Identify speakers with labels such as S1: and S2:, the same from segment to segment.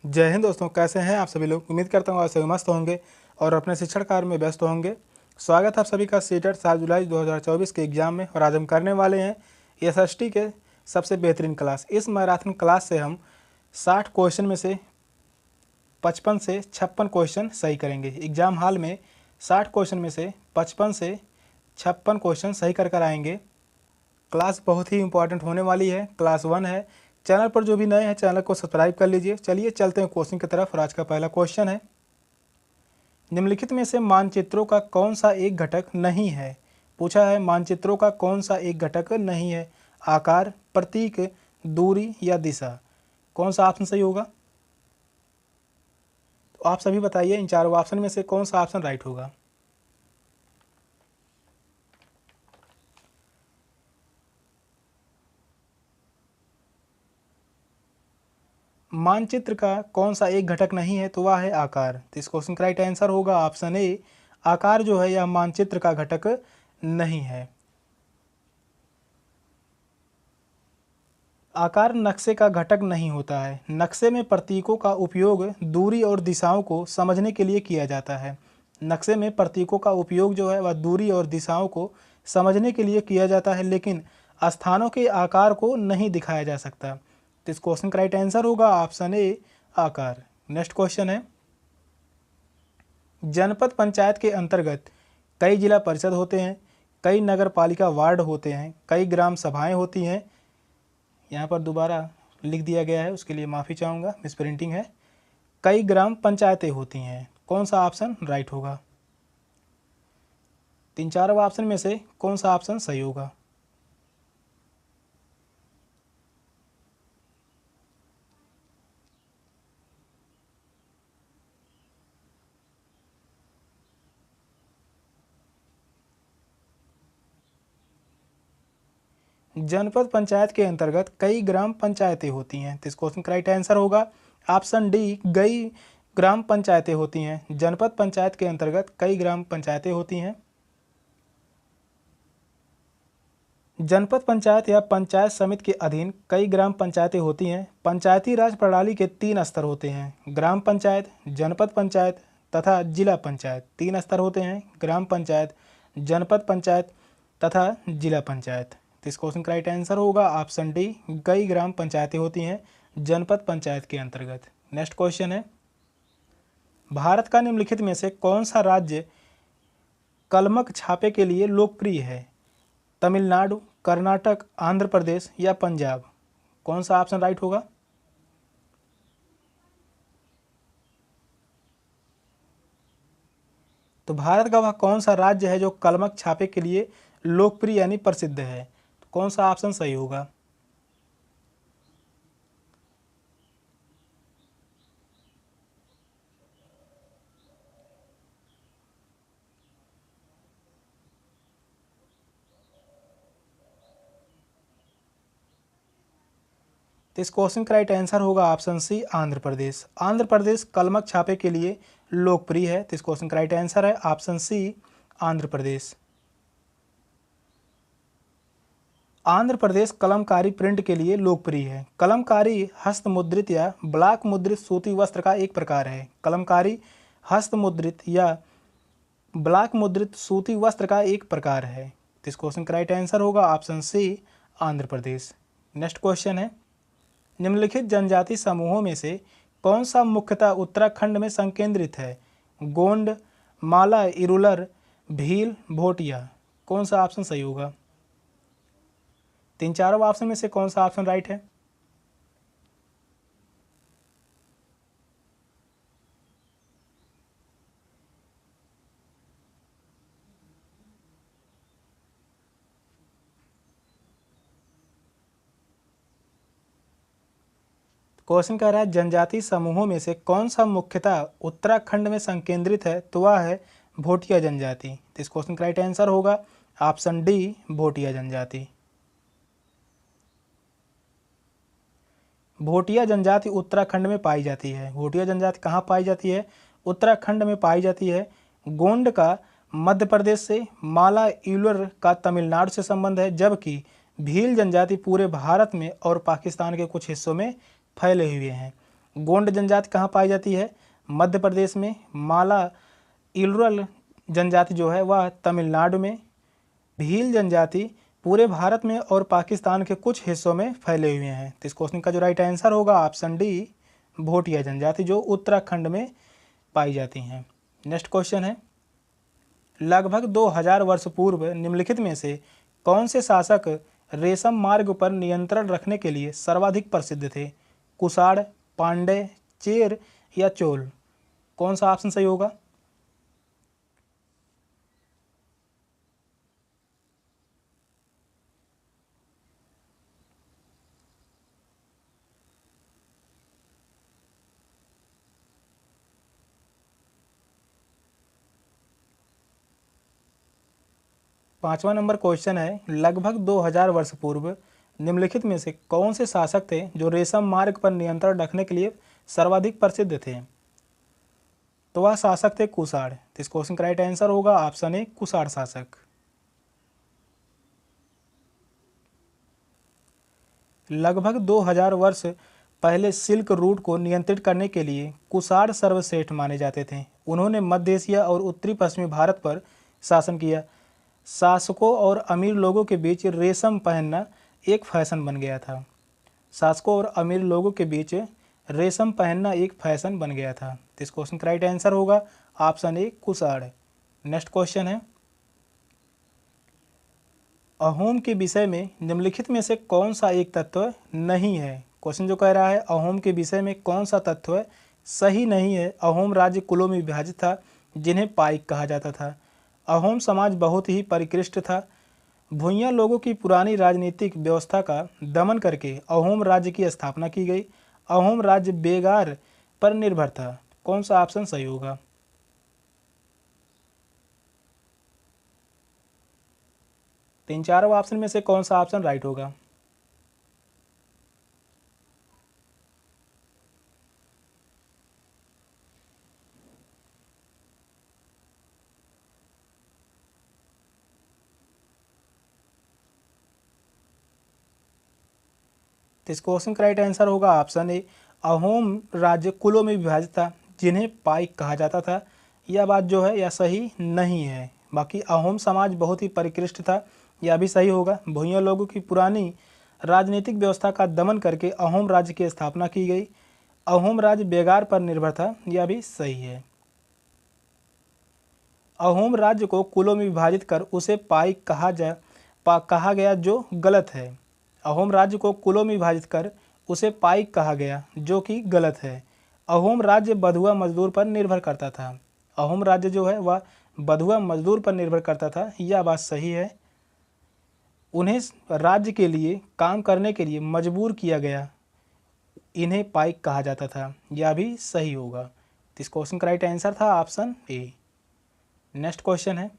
S1: जय हिंद दोस्तों, कैसे हैं आप सभी लोग। उम्मीद करता हूँ आप सभी मस्त होंगे और अपने शिक्षण कार्य में व्यस्त होंगे। स्वागत है आप सभी का सीटेट 7 जुलाई 2024 के एग्ज़ाम में। और आज हम करने वाले हैं एसएसटी के सबसे बेहतरीन क्लास। इस मैराथन क्लास से हम 60 क्वेश्चन में से 55 से 56 क्वेश्चन सही करेंगे। एग्ज़ाम हॉल में 60 क्वेश्चन में से 55 से 56 क्वेश्चन सही कर आएंगे। क्लास बहुत ही इंपॉर्टेंट होने वाली है। क्लास 1 है। चैनल पर जो भी नए हैं चैनल को सब्सक्राइब कर लीजिए। चलिए चलते हैं क्वेश्चन की तरफ। और आज का पहला क्वेश्चन है, निम्नलिखित में से मानचित्रों का कौन सा एक घटक नहीं है। पूछा है मानचित्रों का कौन सा एक घटक नहीं है। आकार, प्रतीक, दूरी या दिशा। कौन सा ऑप्शन सही होगा? तो आप सभी बताइए इन चारों ऑप्शन में से कौन सा ऑप्शन राइट होगा। मानचित्र का कौन सा एक घटक नहीं है, तो वह है आकार। तो इस क्वेश्चन का राइट आंसर होगा ऑप्शन ए। आकार जो है यह मानचित्र का घटक नहीं है। आकार नक्शे का घटक नहीं होता है। नक्शे में प्रतीकों का उपयोग दूरी और दिशाओं को समझने के लिए किया जाता है। नक्शे में प्रतीकों का उपयोग जो है वह दूरी और दिशाओं को समझने के लिए किया जाता है, लेकिन स्थानों के आकार को नहीं दिखाया जा सकता। तो इस क्वेश्चन का राइट आंसर होगा ऑप्शन ए, आकार। नेक्स्ट क्वेश्चन है, जनपद पंचायत के अंतर्गत कई जिला परिषद होते हैं, कई नगर पालिका वार्ड होते हैं, कई ग्राम सभाएं होती हैं। यहाँ पर दोबारा लिख दिया गया है, उसके लिए माफ़ी चाहूँगा, मिस प्रिंटिंग है। कई ग्राम पंचायतें होती हैं। कौन सा ऑप्शन राइट होगा? तीन चार ऑप्शन में से कौन सा ऑप्शन सही होगा? जनपद पंचायत के अंतर्गत कई ग्राम पंचायतें होती हैं। तो इस क्वेश्चन का राइट आंसर होगा ऑप्शन डी, कई ग्राम पंचायतें होती हैं। जनपद पंचायत के अंतर्गत कई ग्राम पंचायतें होती हैं। जनपद पंचायत या पंचायत समिति के अधीन कई ग्राम पंचायतें होती हैं। पंचायती राज प्रणाली के 3 स्तर होते हैं, ग्राम पंचायत, जनपद पंचायत तथा जिला पंचायत। 3 स्तर होते हैं, ग्राम पंचायत, जनपद पंचायत तथा जिला पंचायत। तो इस क्वेश्चन का राइट आंसर होगा ऑप्शन डी, कई ग्राम पंचायतें होती हैं जनपद पंचायत के अंतर्गत। नेक्स्ट क्वेश्चन है, भारत का निम्नलिखित में से कौन सा राज्य कलमक छापे के लिए लोकप्रिय है। तमिलनाडु, कर्नाटक, आंध्र प्रदेश या पंजाब। कौन सा ऑप्शन राइट होगा? तो भारत का वह कौन सा राज्य है जो कलमक छापे के लिए लोकप्रिय यानी प्रसिद्ध है। तो कौन सा ऑप्शन सही होगा? तो इस क्वेश्चन का राइट आंसर होगा ऑप्शन सी, आंध्र प्रदेश। आंध्र प्रदेश कलमक छापे के लिए लोकप्रिय है। तो इस क्वेश्चन का राइट आंसर है option C, Andhra Pradesh. Andhra Pradesh Kalamkari print के लिए लोकप्रिय है। कलमकारी हस्तमुद्रित या ब्लॉक मुद्रित सूती वस्त्र का एक प्रकार है। कलमकारी हस्तमुद्रित या ब्लॉक मुद्रित सूती वस्त्र का एक प्रकार है। तो इस क्वेश्चन का राइट आंसर होगा option C, Andhra Pradesh. Next question है, निम्नलिखित जनजाति समूहों में से कौन सा मुख्यतः उत्तराखंड में संकेंद्रित है। गोंड, माला, इरुलर, भील, भोटिया। कौन सा ऑप्शन सही होगा? तीन चारों ऑप्शन में से कौन सा ऑप्शन राइट है? क्वेश्चन कह रहा है जनजाति समूहों में से कौन सा मुख्यतः उत्तराखंड में संकेंद्रित है, तो वह है भोटिया जनजाति। तो इस क्वेश्चन का राइट आंसर होगा ऑप्शन डी, भोटिया जनजाति। भोटिया जनजाति उत्तराखंड में पाई जाती है। भोटिया जनजाति कहाँ पाई जाती है? उत्तराखंड में पाई जाती है। गोंड का मध्य प्रदेश से, माला यूलर का तमिलनाडु से संबंध है, जबकि भील जनजाति पूरे भारत में और पाकिस्तान के कुछ हिस्सों में फैले हुए हैं। गोंड जनजाति कहाँ पाई जाती है? मध्य प्रदेश में। माला इलरुल जनजाति जो है वह तमिलनाडु में। भील जनजाति पूरे भारत में और पाकिस्तान के कुछ हिस्सों में फैले हुए हैं। तो इस क्वेश्चन का जो राइट आंसर होगा ऑप्शन डी, भोटिया जनजाति जो उत्तराखंड में पाई जाती हैं। नेक्स्ट क्वेश्चन है, लगभग 2000 वर्ष पूर्व निम्नलिखित में से कौन से शासक रेशम मार्ग पर नियंत्रण रखने के लिए सर्वाधिक प्रसिद्ध थे? कुषाण, पांड्य, चेर या चोल? कौन सा ऑप्शन सही होगा? पांचवा नंबर क्वेश्चन है, लगभग 2000 वर्ष पूर्व निम्नलिखित में से कौन से शासक थे जो रेशम मार्ग पर नियंत्रण रखने के लिए सर्वाधिक प्रसिद्ध थे? तो वह शासक थे कुषाण। तो इस क्वेश्चन का राइट आंसर होगा ऑप्शन ए, कुषाण शासक। लगभग 2000 वर्ष पहले सिल्क रूट को नियंत्रित करने के लिए कुषाण सर्वश्रेष्ठ माने जाते थे। उन्होंने मध्य एशिया और उत्तरी पश्चिमी भारत पर शासन किया। शासकों और अमीर लोगों के बीच रेशम पहनना एक फैशन बन गया था। शासकों और अमीर लोगों के बीच रेशम पहनना एक फैशन बन गया था। तो इस क्वेश्चन का राइट आंसर होगा option A, Kushan. Next question है, अहोम के विषय में निम्नलिखित में से कौन सा एक तत्व नहीं है? क्वेश्चन जो कह रहा है अहोम के विषय में कौन सा तत्व सही नहीं है? अहोम राज्य कुलों में विभाजित था जिन्हें पाइक कहा जाता था। अहोम समाज बहुत ही परिष्कृत था। भूइयाँ लोगों की पुरानी राजनीतिक व्यवस्था का दमन करके अहोम राज्य की स्थापना की गई। अहोम राज्य बेगार पर निर्भर था। कौन सा ऑप्शन सही होगा? तीन चारों ऑप्शन में से कौन सा ऑप्शन राइट होगा? तो इस क्वेश्चन का राइट आंसर होगा ऑप्शन ए, अहोम राज्य कुलों में विभाजित था जिन्हें पाइक कहा जाता था। यह बात जो है यह सही नहीं है। बाकी अहोम समाज बहुत ही परिष्कृत था, यह भी सही होगा। भूइयाँ लोगों की पुरानी राजनीतिक व्यवस्था का दमन करके अहोम राज्य की स्थापना की गई। अहोम राज्य बेगार पर निर्भर था, यह भी सही है। अहोम राज्य को कुलों में विभाजित कर उसे पाइक कहा गया जो गलत है। अहोम राज्य को कुलों में विभाजित कर उसे पाइक कहा गया जो कि गलत है। अहोम राज्य बधुआ मजदूर पर निर्भर करता था। अहोम राज्य जो है वह बधुआ मजदूर पर निर्भर करता था, यह बात सही है। उन्हें राज्य के लिए काम करने के लिए मजबूर किया गया, इन्हें पाइक कहा जाता था, यह भी सही होगा। तो इस क्वेश्चन का राइट आंसर था ऑप्शन ए। नेक्स्ट क्वेश्चन है,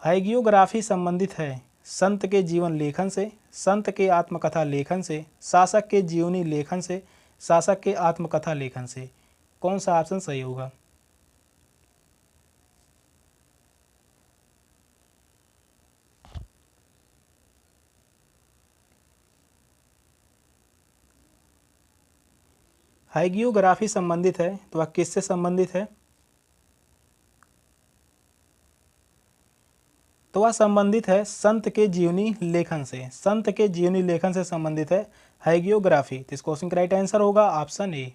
S1: हैगियोग्राफी संबंधित है संत के जीवन लेखन से, संत के आत्मकथा लेखन से, शासक के जीवनी लेखन से, शासक के आत्मकथा लेखन से? कौन सा ऑप्शन सही होगा? हैगियोग्राफी संबंधित है तो वह किससे संबंधित है? तो वह संबंधित है संत के जीवनी लेखन से। संत के जीवनी लेखन से संबंधित है हैगियोग्राफी। तो इस क्वेश्चन का राइट आंसर होगा ऑप्शन ए।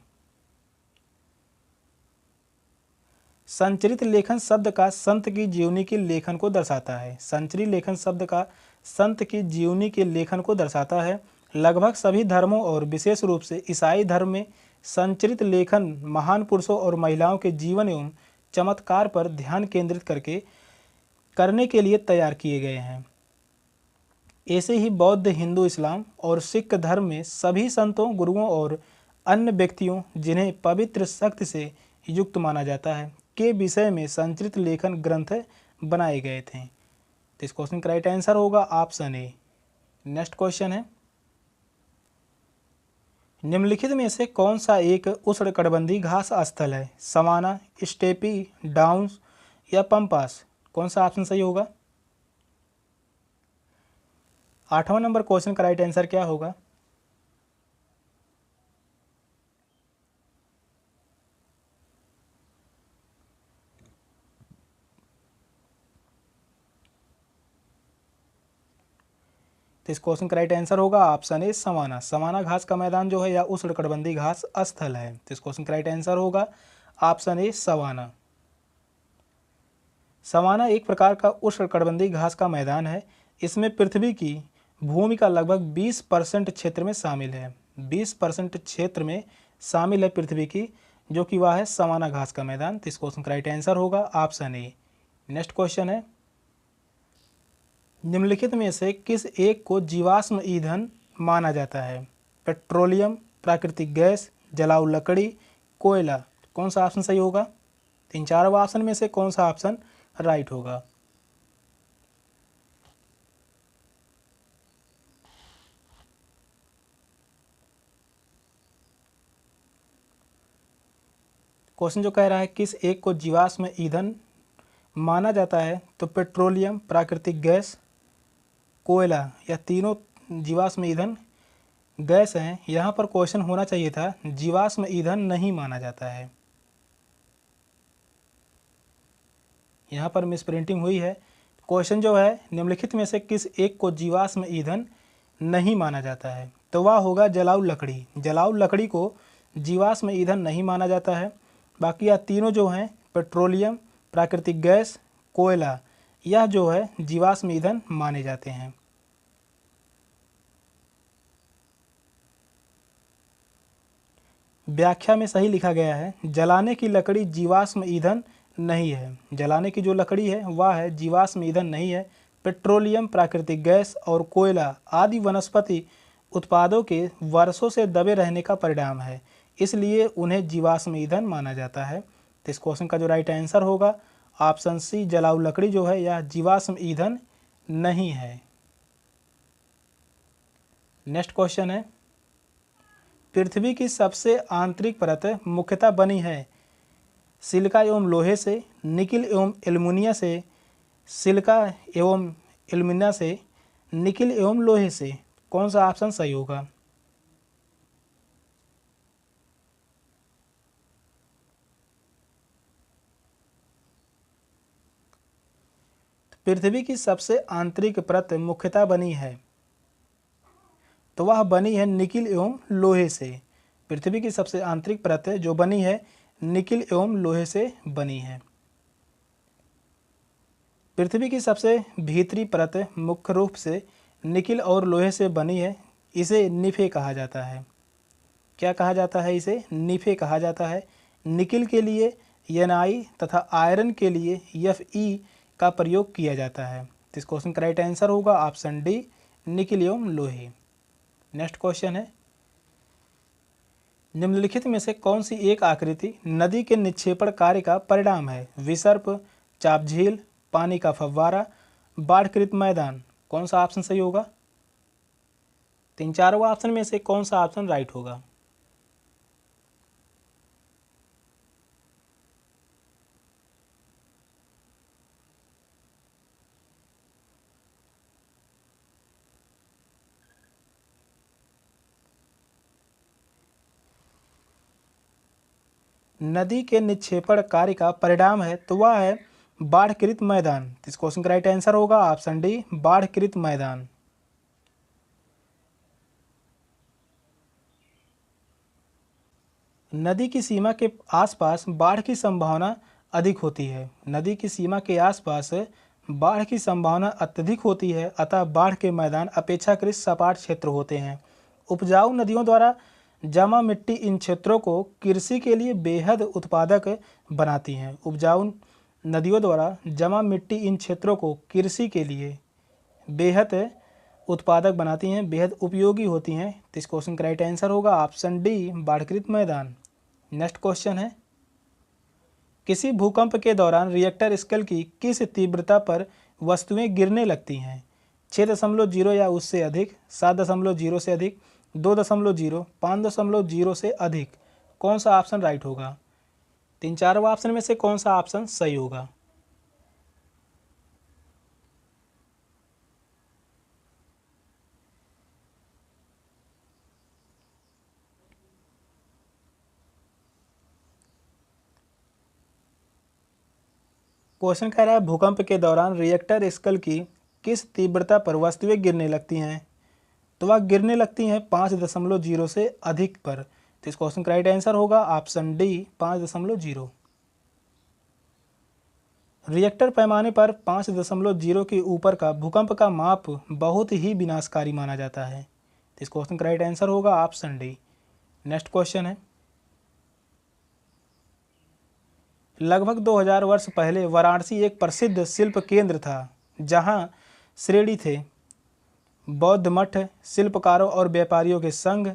S1: संचरित लेखन शब्द का संत की जीवनी के लेखन को दर्शाता है। संचरित लेखन शब्द का संत की जीवनी के लेखन को दर्शाता है। लगभग सभी धर्मों और विशेष रूप से ईसाई धर्म में संचरित लेखन महान पुरुषों और महिलाओं के जीवन एवं चमत्कार पर ध्यान केंद्रित करने के लिए तैयार किए गए हैं। ऐसे ही बौद्ध, हिंदू, इस्लाम और सिख धर्म में सभी संतों, गुरुओं और अन्य व्यक्तियों जिन्हें पवित्र शक्ति से युक्त माना जाता है के विषय में संचरित लेखन ग्रंथ बनाए गए थे। तो इस क्वेश्चन का राइट आंसर होगा ऑप्शन ए। नेक्स्ट क्वेश्चन है, निम्नलिखित में से कौन सा एक उष्णकटिबंधीय घास स्थल है? सवाना, स्टेपी, डाउन्स या पंपास? कौन सा ऑप्शन सही होगा? आठवां नंबर क्वेश्चन का राइट आंसर क्या होगा? तो इस क्वेश्चन का राइट आंसर होगा ऑप्शन ए सवाना। सवाना घास का मैदान जो है या उष्णकटिबंधीय घास स्थल है। तो इस क्वेश्चन का राइट आंसर होगा ऑप्शन ए सवाना। सवाना एक प्रकार का उष्णकटिबंधीय घास का मैदान है। इसमें पृथ्वी की भूमि का लगभग 20% क्षेत्र में शामिल है। 20% क्षेत्र में शामिल है पृथ्वी की, जो कि वह है सवाना घास का मैदान। तो इस क्वेश्चन का राइट आंसर होगा ऑप्शन ए। नेक्स्ट क्वेश्चन है, निम्नलिखित में से किस एक को जीवाश्म ईंधन माना जाता है? पेट्रोलियम, प्राकृतिक गैस, जलाऊ लकड़ी, कोयला। कौन सा ऑप्शन सही होगा? तीन चारों ऑप्शन में से कौन सा ऑप्शन राइट होगा? क्वेश्चन जो कह रहा है किस एक को जीवाश्म ईंधन माना जाता है, तो पेट्रोलियम, प्राकृतिक गैस, कोयला, या तीनों जीवाश्म ईंधन गैस हैं। यहाँ पर क्वेश्चन होना चाहिए था जीवाश्म ईंधन नहीं माना जाता है। यहाँ पर मिसप्रिंटिंग हुई है। क्वेश्चन जो है निम्नलिखित में से किस एक को जीवाश्म ईंधन नहीं माना जाता है, तो वह होगा जलाऊ लकड़ी। जलाऊ लकड़ी को जीवाश्म ईंधन नहीं माना जाता है। बाकी यह तीनों जो हैं पेट्रोलियम, प्राकृतिक गैस, कोयला, यह जो है जीवाश्म ईंधन माने जाते हैं। व्याख्या में सही लिखा गया है जलाने की लकड़ी जीवाश्म ईंधन नहीं है। जलाने की जो लकड़ी है वह है जीवाश्म ईंधन नहीं है। पेट्रोलियम, प्राकृतिक गैस और कोयला आदि वनस्पति उत्पादों के वर्षों से दबे रहने का परिणाम है, इसलिए उन्हें जीवाश्म ईंधन माना जाता है। तो इस क्वेश्चन का जो राइट आंसर होगा ऑप्शन सी, जलाऊ लकड़ी जो है यह जीवाश्म ईंधन नहीं है। नेक्स्ट क्वेश्चन है, पृथ्वी की सबसे आंतरिक परत मुख्यतः बनी है सिलिका एवं लोहे से, निकिल एवं एल्युमिनियम से, सिलिका एवं एल्युमिनियम से, निकिल एवं लोहे से। कौन सा ऑप्शन सही होगा? पृथ्वी की सबसे आंतरिक परत मुख्यतः बनी है, तो वह बनी है निकिल एवं लोहे से। पृथ्वी की सबसे आंतरिक परत जो बनी है निकिल एवं लोहे से बनी है। पृथ्वी की सबसे भीतरी परत मुख्य रूप से निकिल और लोहे से बनी है। इसे निफे कहा जाता है। क्या कहा जाता है? इसे निफे कहा जाता है। निकिल के लिए Ni तथा आयरन के लिए Fe का प्रयोग किया जाता है। तो इस क्वेश्चन का राइट आंसर होगा ऑप्शन डी, निकिल एवं लोहे। नेक्स्ट क्वेश्चन है, निम्नलिखित में से कौन सी एक आकृति नदी के निक्षेपण कार्य का परिणाम है? विसर्प, चाप झील, पानी का फव्वारा, बाढ़कृत मैदान। कौन सा ऑप्शन सही होगा? तीन चारों ऑप्शन में से कौन सा ऑप्शन राइट होगा? नदी के निक्षेपण कार्य का परिणाम है, तो वह है बाढ़कृत मैदान। इस क्वेश्चन का राइट आंसर होगा ऑप्शन डी, बाढ़कृत मैदान। नदी की सीमा के आसपास बाढ़ की संभावना अधिक होती है। नदी की सीमा के आसपास बाढ़ की संभावना अत्यधिक होती है, अतः बाढ़ के मैदान अपेक्षाकृत सपाट क्षेत्र होते हैं। उपजाऊ नदियों द्वारा जमा मिट्टी इन क्षेत्रों को कृषि के लिए बेहद उत्पादक बनाती हैं। उपजाऊ नदियों द्वारा जमा मिट्टी इन क्षेत्रों को कृषि के लिए बेहद उत्पादक बनाती हैं, बेहद उपयोगी होती हैं। तो इस क्वेश्चन का राइट आंसर होगा ऑप्शन डी, बाढ़कृत मैदान। नेक्स्ट क्वेश्चन है, किसी भूकंप के दौरान रिएक्टर स्केल की किस तीव्रता पर वस्तुएं गिरने लगती हैं? 6.0 या उससे अधिक, 7.0 से अधिक, 2.0, 5.0 से अधिक। कौन सा ऑप्शन राइट होगा? तीन चारों ऑप्शन में से कौन सा ऑप्शन सही होगा? क्वेश्चन कह रहा है भूकंप के दौरान रिएक्टर स्केल की किस तीव्रता पर वस्तुएं गिरने लगती हैं? तो वह गिरने लगती हैं 5.0 से अधिक पर। तो इस क्वेश्चन का राइट आंसर होगा ऑप्शन डी 5.0। रिएक्टर पैमाने पर 5.0 के ऊपर का भूकंप का माप बहुत ही विनाशकारी माना जाता है। तो इस क्वेश्चन का राइट आंसर होगा ऑप्शन डी। नेक्स्ट क्वेश्चन है, लगभग 2000 वर्ष पहले वाराणसी एक प्रसिद्ध शिल्प केंद्र था, जहां श्रेणी थे बौद्ध मठ, शिल्पकारों और व्यापारियों के संघ,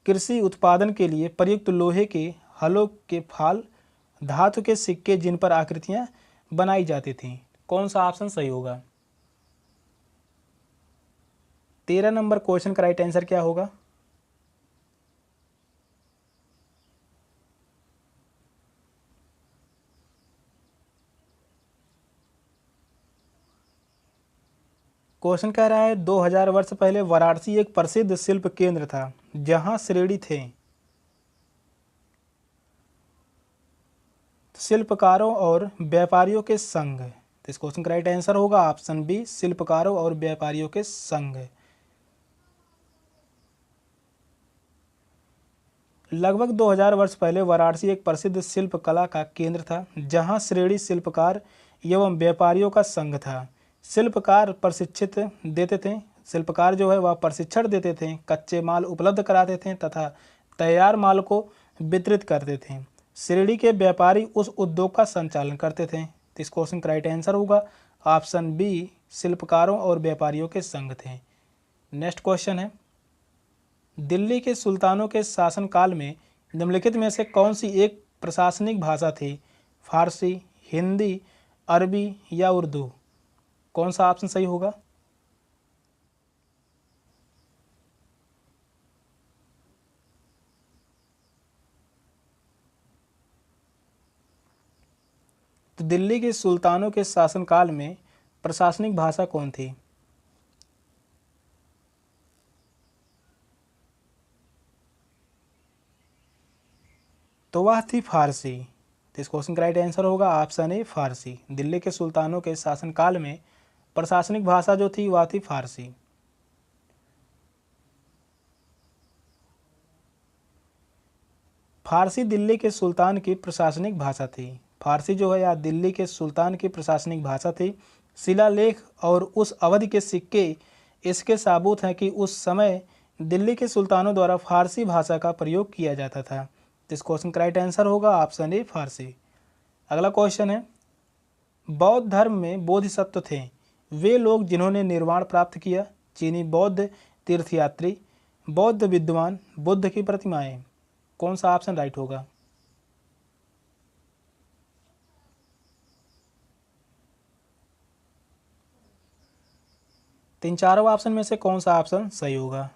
S1: कृषि उत्पादन के लिए प्रयुक्त लोहे के हलों के फाल, धातु के सिक्के जिन पर आकृतियां बनाई जाती थीं। कौन सा ऑप्शन सही होगा? 13 नंबर क्वेश्चन का राइट आंसर क्या होगा? क्वेश्चन कह रहा है 2000 वर्ष पहले वाराणसी एक प्रसिद्ध शिल्प केंद्र था, जहां श्रेणी थे शिल्पकारों और व्यापारियों के संघ। तो इस क्वेश्चन का राइट आंसर होगा ऑप्शन बी, शिल्पकारों और व्यापारियों के संघ। लगभग 2000 वर्ष पहले वाराणसी एक प्रसिद्ध शिल्प कला का केंद्र था, जहां श्रेणी शिल्पकार एवं व्यापारियों का संघ था। शिल्पकार प्रशिक्षित देते थे, शिल्पकार जो है वह प्रशिक्षण देते थे, कच्चे माल उपलब्ध कराते थे तथा तैयार माल को वितरित करते थे। श्रेणी के व्यापारी उस उद्योग का संचालन करते थे। तो इस क्वेश्चन का राइट आंसर होगा ऑप्शन बी, शिल्पकारों और व्यापारियों के संघ थे। नेक्स्ट क्वेश्चन है, दिल्ली के सुल्तानों के शासनकाल में निम्नलिखित में से कौन सी एक प्रशासनिक भाषा थी? फारसी, हिंदी, अरबी या उर्दू? कौन सा ऑप्शन सही होगा? तो दिल्ली के सुल्तानों के शासनकाल में प्रशासनिक भाषा कौन थी? तो वह थी फारसी। तो इस क्वेश्चन का राइट आंसर होगा ऑप्शन ए, फारसी। दिल्ली के सुल्तानों के शासनकाल में प्रशासनिक भाषा जो थी वह थी फारसी। फारसी दिल्ली के सुल्तान की प्रशासनिक भाषा थी। फारसी जो है या दिल्ली के सुल्तान की प्रशासनिक भाषा थी। शिलालेख और उस अवधि के सिक्के इसके साबूत हैं कि उस समय दिल्ली के सुल्तानों द्वारा फारसी भाषा का प्रयोग किया जाता था। इस क्वेश्चन का राइट आंसर होगा ऑप्शन ए, फारसी। अगला क्वेश्चन है, बौद्ध धर्म में बोधिसत्व थे, वे लोग जिन्होंने निर्वाण प्राप्त किया? चीनी बौद्ध तीर्थयात्री, बौद्ध विद्वान, बुद्ध की प्रतिमाएं? कौन सा ऑप्शन राइट होगा? तीन चारों ऑप्शन में से कौन सा ऑप्शन सही होगा?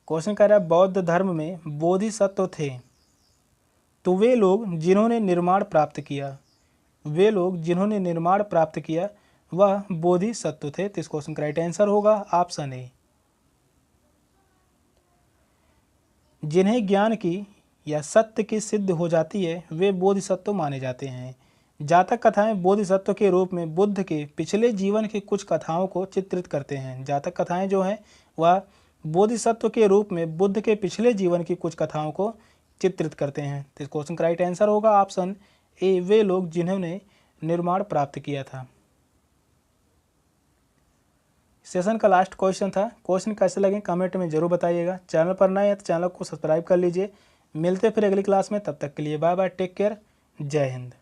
S1: क्वेश्चन कह रहा है बौद्ध धर्म में बोधिसत्व थे, तो वे लोग जिन्होंने निर्माण प्राप्त किया, वे लोग जिन्होंने निर्माण प्राप्त किया वह बोधिसत्व थे। तो इस क्वेश्चन का राइट आंसर होगा ऑप्शन ए। जिन्हें ज्ञान की या सत्य की सिद्ध हो जाती है वे बोधिसत्व माने जाते हैं। जातक कथाएं बोधिसत्व के रूप में बुद्ध के पिछले जीवन की कुछ कथाओं को चित्रित करते हैं। जातक कथाएं जो हैं वह बोधिसत्व के रूप में बुद्ध के पिछले जीवन की कुछ कथाओं को चित्रित करते हैं। तो इस क्वेश्चन का राइट आंसर होगा ऑप्शन ए, वे लोग जिन्होंने निर्माण प्राप्त किया था। सेशन का लास्ट क्वेश्चन था। क्वेश्चन कैसे लगे कमेंट में जरूर बताइएगा। चैनल पर नए हैं तो चैनल को सब्सक्राइब कर लीजिए। मिलते फिर अगली क्लास में, तब तक के लिए बाय बाय, टेक केयर, जय हिंद।